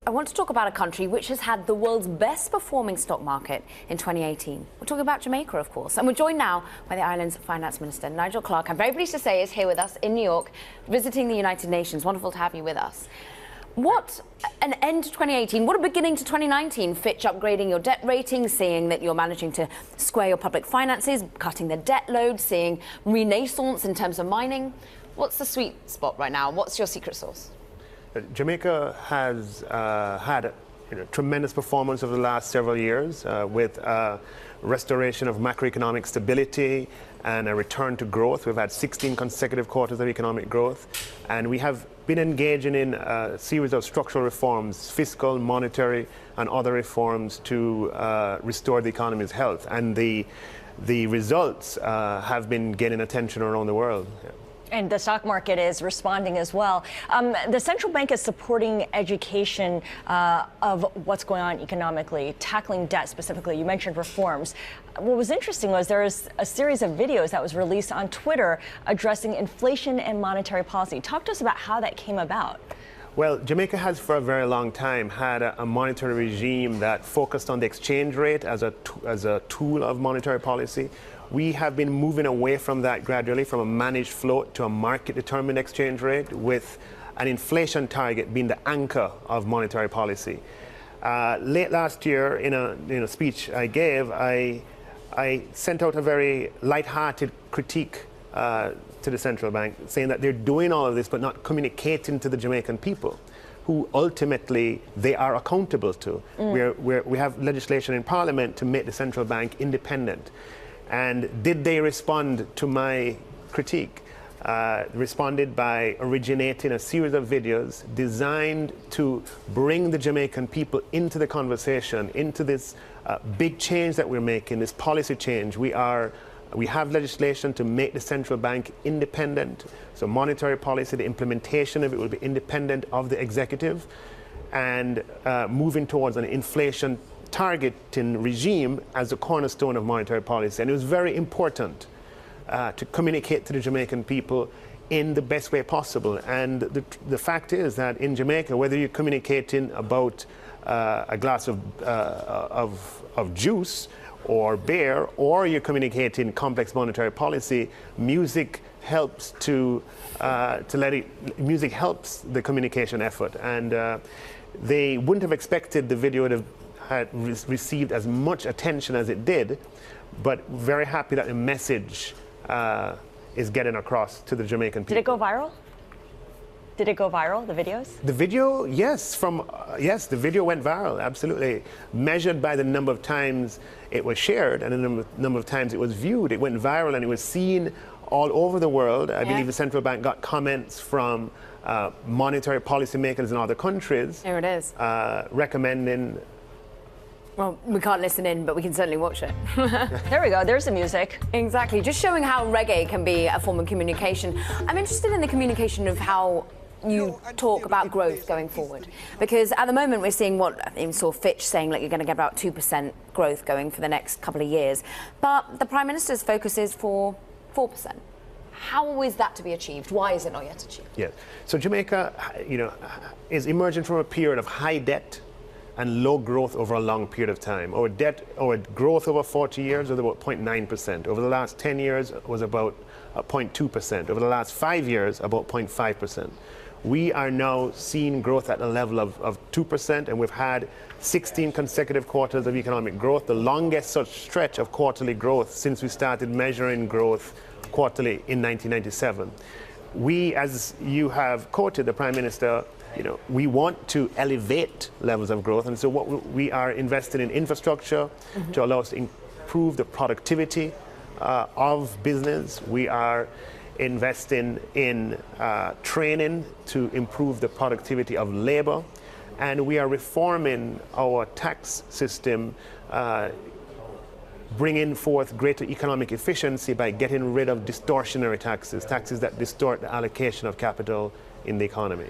I want to talk about a country which has had the world's best performing stock market in 2018. We're talking about Jamaica, of course. And we're joined now by the island's finance minister, Nigel Clark. I'm very pleased to say is here with us in New York, visiting the United Nations. Wonderful to have you with us. What an end to 2018. What a beginning to 2019. Fitch upgrading your debt rating, seeing that you're managing to square your public finances, cutting the debt load, seeing renaissance in terms of mining. What's the sweet spot right now? What's your secret sauce? Jamaica has had tremendous performance over the last several years with restoration of macroeconomic stability and a return to growth. We've had 16 consecutive quarters of economic growth, and we have been engaging in a series of structural reforms, fiscal, monetary, and other reforms to restore the economy's health. And the results have been gaining attention around the world. And the stock market is responding as well. The central bank is supporting education of what's going on economically, tackling debt specifically. You mentioned reforms. What was interesting was there was a series of videos that was released on Twitter addressing inflation and monetary policy. Talk to us about how that came about. Well, Jamaica has for a very long time had a monetary regime that focused on the exchange rate as a tool of monetary policy. We have been moving away from that gradually, from a managed float to a market-determined exchange rate, with an inflation target being the anchor of monetary policy. Late last year, in a speech I gave, I sent out a very light-hearted critique to the central bank, saying that they're doing all of this but not communicating to the Jamaican people, who ultimately they are accountable to. We have legislation in Parliament to make the central bank independent. And did they respond to my critique? Responded by originating a series of videos designed to bring the Jamaican people into the conversation, into this big change that we're making, this policy change. We have legislation to make the central bank independent. So monetary policy, the implementation of it will be independent of the executive, and moving towards an inflation targeting regime as a cornerstone of monetary policy. And it was very important to communicate to the Jamaican people in the best way possible. And the fact is that in Jamaica, whether you're communicating about a glass of juice or beer, or you're communicating complex monetary policy, music helps music helps the communication effort. And they wouldn't have expected the video to had received as much attention as it did, but very happy that the message is getting across to the Jamaican people. Did it go viral? Did it go viral, the videos? The video, yes, the video went viral, absolutely. Measured by the number of times it was shared and the number of times it was viewed, it went viral and it was seen all over the world. I believe the central bank got comments from monetary policymakers in other countries. There it is. Recommending. Well, we can't listen in, but we can certainly watch it. There we go. There's the music. Exactly. Just showing how reggae can be a form of communication. I'm interested in the communication of how you talk about growth going forward. Because at the moment, we're seeing what I saw Fitch saying, like, you're going to get about 2% growth going for the next couple of years. But the Prime Minister's focus is for 4%. How is that to be achieved? Why is it not yet achieved? Yes. So Jamaica, is emerging from a period of high debt and low growth over a long period of time. Our growth over 40 years was about 0.9%. Over the last 10 years was about 0.2%. Over the last 5 years, about 0.5%. We are now seeing growth at a level of 2%, and we've had 16 consecutive quarters of economic growth, the longest such stretch of quarterly growth since we started measuring growth quarterly in 1997. We, as you have quoted the Prime Minister, we want to elevate levels of growth, and so we are investing in infrastructure to allow us to improve the productivity of business. We are investing in training to improve the productivity of labor, and we are reforming our tax system, bringing forth greater economic efficiency by getting rid of distortionary taxes that distort the allocation of capital in the economy.